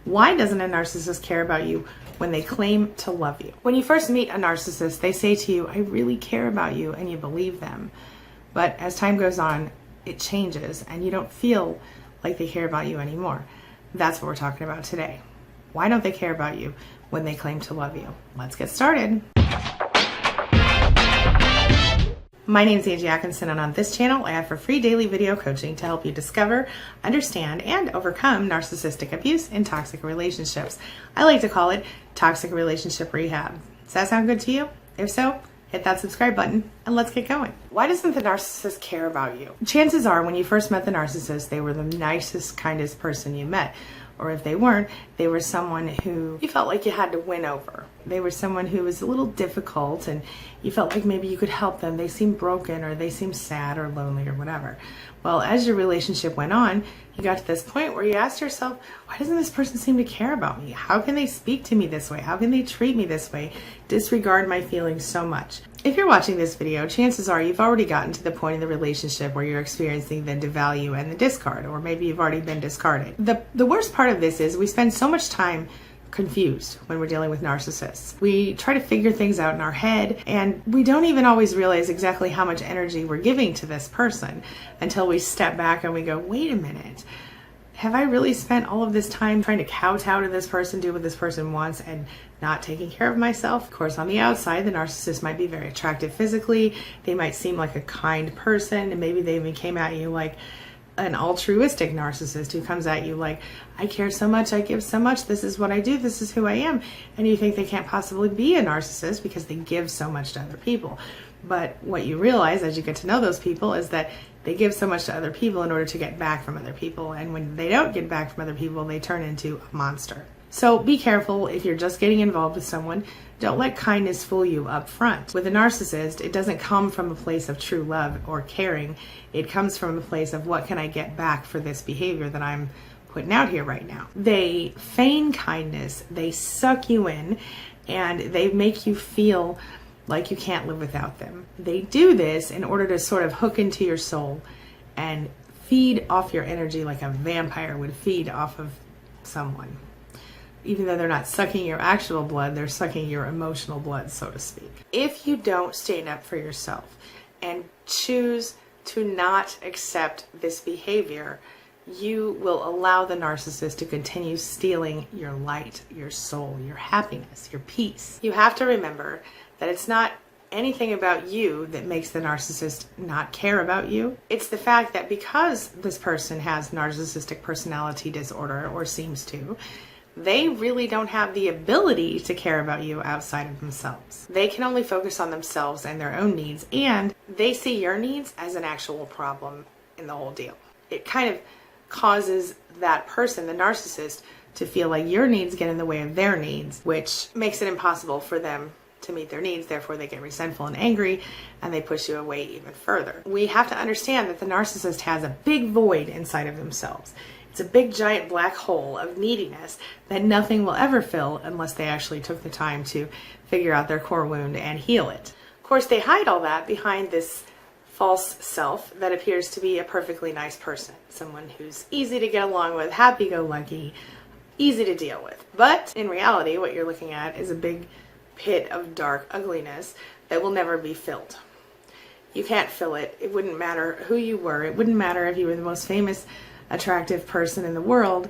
Why doesn't a narcissist care about you when they claim to love you? When you first meet a narcissist, they say to you, I really care about you, and you believe them. But as time goes on, it changes and you don't feel like they care about you anymore. That's what we're talking about today. Why don't they care about you when they claim to love you? Let's get started. My name is Angie Atkinson, and on this channel I offer free daily video coaching to help you discover, understand, and overcome narcissistic abuse in toxic relationships. I like to call it toxic relationship rehab. Does that sound good to you? If so, hit that subscribe button and let's get going. Why doesn't the narcissist care about you? Chances are when you first met the narcissist, they were the nicest, kindest person you met. Or if they weren't, they were someone who you felt like you had to win over. They were someone who was a little difficult and you felt like maybe you could help them. They seemed broken or they seemed sad or lonely or whatever. Well, as your relationship went on, you got to this point where you asked yourself, why doesn't this person seem to care about me? How can they speak to me this way? How can they treat me this way? Disregard my feelings so much. If you're watching this video, chances are you've already gotten to the point in the relationship where you're experiencing the devalue and the discard, or maybe you've already been discarded. The worst part of this is we spend so much time confused when we're dealing with narcissists. We try to figure things out in our head, and we don't even always realize exactly how much energy we're giving to this person until we step back and we go, wait a minute. Have I really spent all of this time trying to kowtow to this person, do what this person wants, and not taking care of myself? Of course, on the outside, the narcissist might be very attractive physically. They might seem like a kind person, and maybe they even came at you like an altruistic narcissist who comes at you like, I care so much, I give so much, this is what I do, this is who I am. And you think they can't possibly be a narcissist because they give so much to other people. But what you realize as you get to know those people is that they give so much to other people in order to get back from other people. And when they don't get back from other people, they turn into a monster. So be careful if you're just getting involved with someone. Don't let kindness fool you up front. With a narcissist, it doesn't come from a place of true love or caring. It comes from a place of what can I get back for this behavior that I'm putting out here right now. They feign kindness, they suck you in, and they make you feel like you can't live without them. They do this in order to sort of hook into your soul and feed off your energy like a vampire would feed off of someone. Even though they're not sucking your actual blood, they're sucking your emotional blood, so to speak. If you don't stand up for yourself and choose to not accept this behavior, you will allow the narcissist to continue stealing your light, your soul, your happiness, your peace. You have to remember that it's not anything about you that makes the narcissist not care about you. It's the fact that because this person has narcissistic personality disorder, or seems to, they really don't have the ability to care about you outside of themselves. They can only focus on themselves and their own needs, and they see your needs as an actual problem in the whole deal. It kind of causes that person, the narcissist, to feel like your needs get in the way of their needs, which makes it impossible for them to meet their needs. Therefore, they get resentful and angry, and they push you away even further. We have to understand that the narcissist has a big void inside of themselves. It's a big giant black hole of neediness that nothing will ever fill unless they actually took the time to figure out their core wound and heal it. Of course, they hide all that behind this false self that appears to be a perfectly nice person, someone who's easy to get along with, happy-go-lucky, easy to deal with. But in reality, what you're looking at is a big pit of dark ugliness that will never be filled. You can't fill it. It wouldn't matter who you were. It wouldn't matter if you were the most famous, attractive person in the world.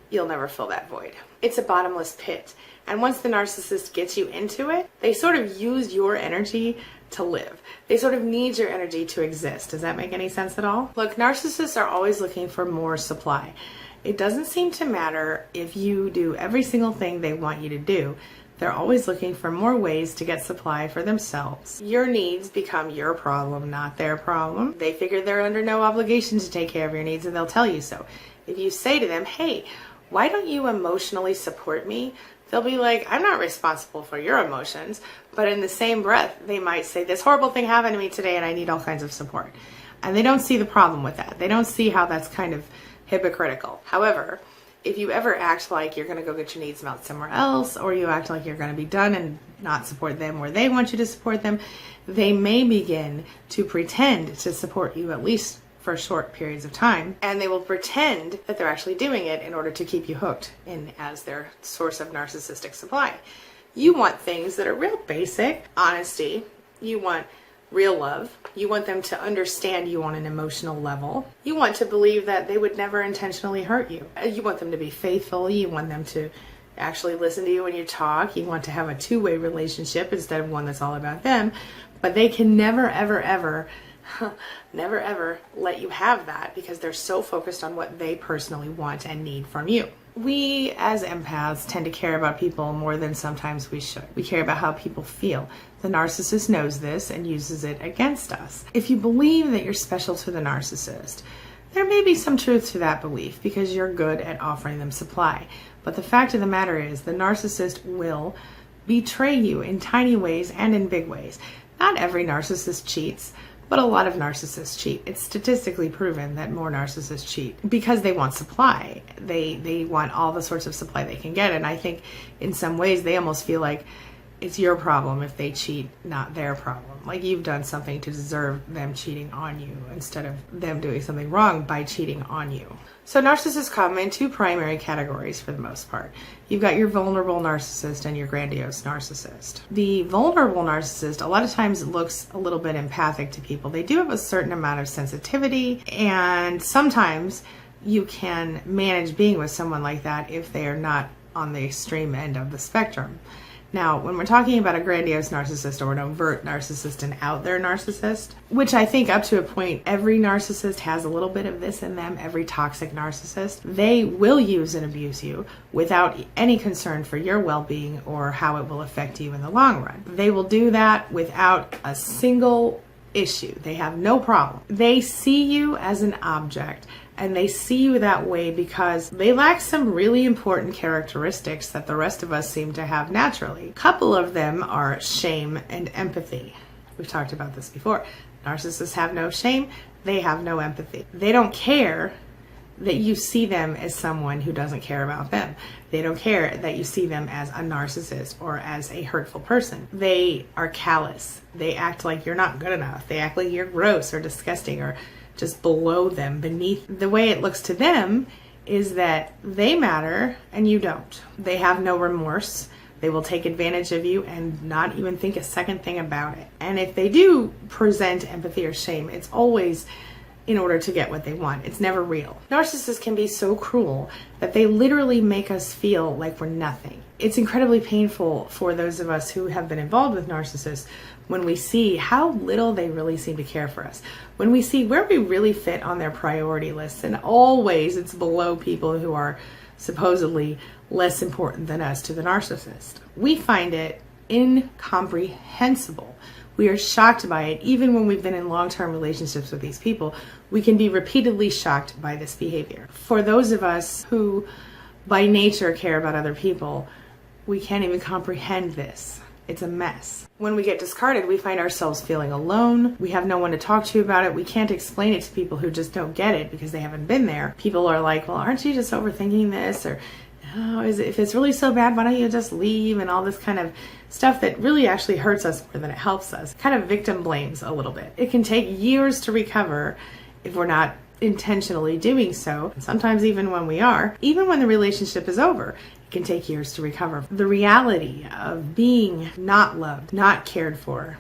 You'll never fill that void. It's a bottomless pit. And once the narcissist gets you into it, they sort of use your energy to live. They sort of need your energy to exist. Does that make any sense at all? Look, narcissists are always looking for more supply. It doesn't seem to matter if you do every single thing they want you to do. They're always looking for more ways to get supply for themselves. Your needs become your problem, not their problem. They figure they're under no obligation to take care of your needs, and they'll tell you so. If you say to them, hey, why don't you emotionally support me? They'll be like, I'm not responsible for your emotions. But in the same breath, they might say, this horrible thing happened to me today and I need all kinds of support. And they don't see the problem with that. They don't see how that's kind of hypocritical. However, if you ever act like you're going to go get your needs met somewhere else, or you act like you're going to be done and not support them where they want you to support them, they may begin to pretend to support you, at least for short periods of time, and they will pretend that they're actually doing it in order to keep you hooked in as their source of narcissistic supply. You want things that are real basic: honesty. You want real love. You want them to understand you on an emotional level. You want to believe that they would never intentionally hurt you. You want them to be faithful. You want them to actually listen to you when you talk. You want to have a two-way relationship instead of one that's all about them. But they can never, ever, ever, never, ever let you have that, because they're so focused on what they personally want and need from you. We as empaths tend to care about people more than sometimes we should. We care about how people feel. The narcissist knows this and uses it against us. If you believe that you're special to the narcissist, there may be some truth to that belief because you're good at offering them supply. But the fact of the matter is, the narcissist will betray you in tiny ways and in big ways. Not every narcissist cheats, but a lot of narcissists cheat. It's statistically proven that more narcissists cheat because they want supply. They want all the sorts of supply they can get. And I think in some ways they almost feel like it's your problem if they cheat, not their problem. Like you've done something to deserve them cheating on you instead of them doing something wrong by cheating on you. So narcissists come in two primary categories for the most part. You've got your vulnerable narcissist and your grandiose narcissist. The vulnerable narcissist a lot of times looks a little bit empathic to people. They do have a certain amount of sensitivity, and sometimes you can manage being with someone like that if they are not on the extreme end of the spectrum. Now, when we're talking about a grandiose narcissist or an overt narcissist, an out there narcissist, which I think up to a point, every narcissist has a little bit of this in them, every toxic narcissist, they will use and abuse you without any concern for your well-being or how it will affect you in the long run. They will do that without a single issue. They have no problem. They see you as an object, and they see you that way because they lack some really important characteristics that the rest of us seem to have naturally. A couple of them are shame and empathy. We've talked about this before. Narcissists have no shame. They have no empathy. They don't care that you see them as someone who doesn't care about them. They don't care that you see them as a narcissist or as a hurtful person. They are callous. They act like you're not good enough. They act like you're gross or disgusting or just below them, beneath. The way it looks to them is that they matter and you don't. They have no remorse. They will take advantage of you and not even think a second thing about it. And if they do present empathy or shame, it's always in order to get what they want. It's never real. Narcissists can be so cruel that they literally make us feel like we're nothing. It's incredibly painful for those of us who have been involved with narcissists when we see how little they really seem to care for us. When we see where we really fit on their priority lists, and always it's below people who are supposedly less important than us to the narcissist. We find it incomprehensible. We are shocked by it. Even when we've been in long-term relationships with these people, we can be repeatedly shocked by this behavior. For those of us who by nature care about other people, we can't even comprehend this. It's a mess. When we get discarded, we find ourselves feeling alone. We have no one to talk to about it. We can't explain it to people who just don't get it because they haven't been there. People are like, well, aren't you just overthinking this? Or, oh, if it's really so bad, why don't you just leave? And all this kind of stuff that really actually hurts us more than it helps us. Kind of victim blames a little bit. It can take years to recover if we're not intentionally doing so. And sometimes even when we are, even when the relationship is over, it can take years to recover. The reality of being not loved, not cared for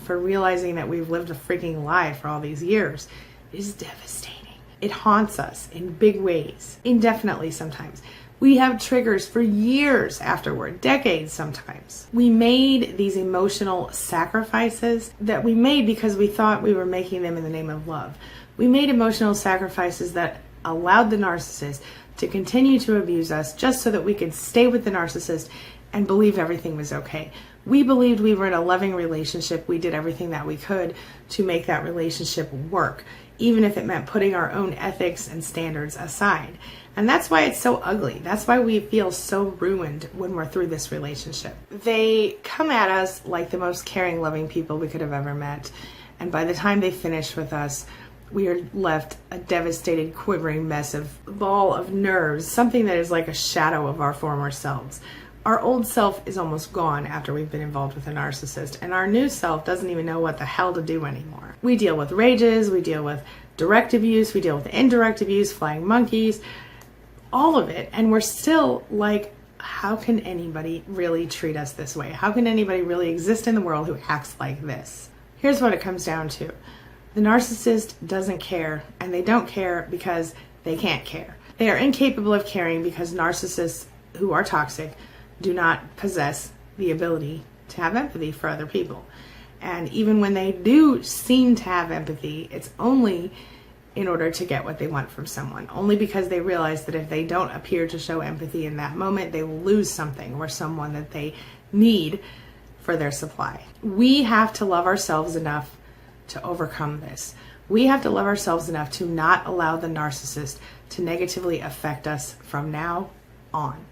realizing that we've lived a freaking lie for all these years is devastating. It haunts us in big ways, indefinitely sometimes. We have triggers for years afterward, decades sometimes. We made these emotional sacrifices that we made because we thought we were making them in the name of love. We made emotional sacrifices that allowed the narcissist to continue to abuse us just so that we could stay with the narcissist and believe everything was okay. We believed we were in a loving relationship. We did everything that we could to make that relationship work, even if it meant putting our own ethics and standards aside. And that's why it's so ugly. That's why we feel so ruined when we're through this relationship. They come at us like the most caring, loving people we could have ever met. And by the time they finish with us, we are left a devastated, quivering mess of ball of nerves, something that is like a shadow of our former selves. Our old self is almost gone after we've been involved with a narcissist, and our new self doesn't even know what the hell to do anymore. We deal with rages, we deal with direct abuse, we deal with indirect abuse, flying monkeys, all of it, and we're still like, how can anybody really treat us this way? How can anybody really exist in the world who acts like this? Here's what it comes down to. The narcissist doesn't care, and they don't care because they can't care. They are incapable of caring because narcissists who are toxic do not possess the ability to have empathy for other people. And even when they do seem to have empathy, it's only in order to get what they want from someone. Only because they realize that if they don't appear to show empathy in that moment, they will lose something or someone that they need for their supply. We have to love ourselves enough to overcome this. We have to love ourselves enough to not allow the narcissist to negatively affect us from now on.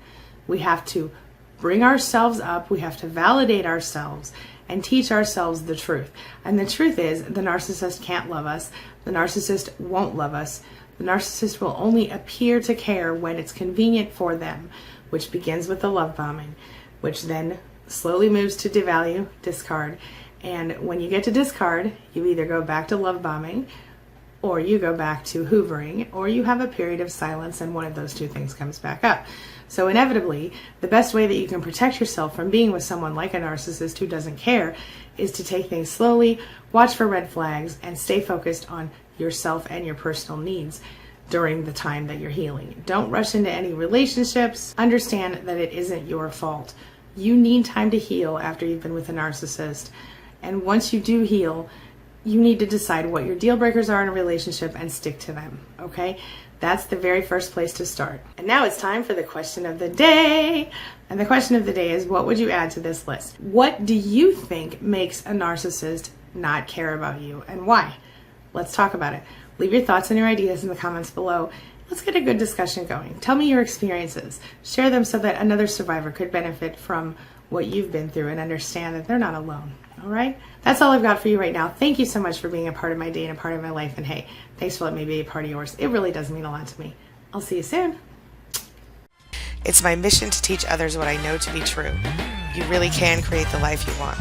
We have to bring ourselves up. We have to validate ourselves and teach ourselves the truth. And the truth is, the narcissist can't love us. The narcissist won't love us. The narcissist will only appear to care when it's convenient for them, which begins with the love bombing, which then slowly moves to devalue, discard. And when you get to discard, you either go back to love bombing, or you go back to hoovering, or you have a period of silence and one of those two things comes back up. So inevitably, the best way that you can protect yourself from being with someone like a narcissist who doesn't care is to take things slowly, watch for red flags, and stay focused on yourself and your personal needs during the time that you're healing. Don't rush into any relationships. Understand that it isn't your fault. You need time to heal after you've been with a narcissist. And once you do heal, you need to decide what your deal breakers are in a relationship and stick to them, okay? That's the very first place to start. And now it's time for the question of the day. And the question of the day is, what would you add to this list? What do you think makes a narcissist not care about you, and why? Let's talk about it. Leave your thoughts and your ideas in the comments below. Let's get a good discussion going. Tell me your experiences. Share them so that another survivor could benefit from what you've been through and understand that they're not alone. All right? That's all I've got for you right now. Thank you so much for being a part of my day and a part of my life. And hey, thanks for letting me be a part of yours. It really does mean a lot to me. I'll see you soon. It's my mission to teach others what I know to be true. You really can create the life you want.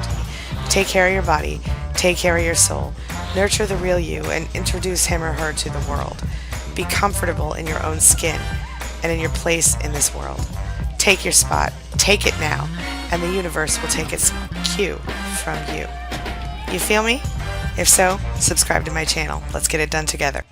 Take care of your body. Take care of your soul. Nurture the real you and introduce him or her to the world. Be comfortable in your own skin and in your place in this world. Take your spot. Take it now. And the universe will take its cue from you. You feel me? If so, subscribe to my channel. Let's get it done together.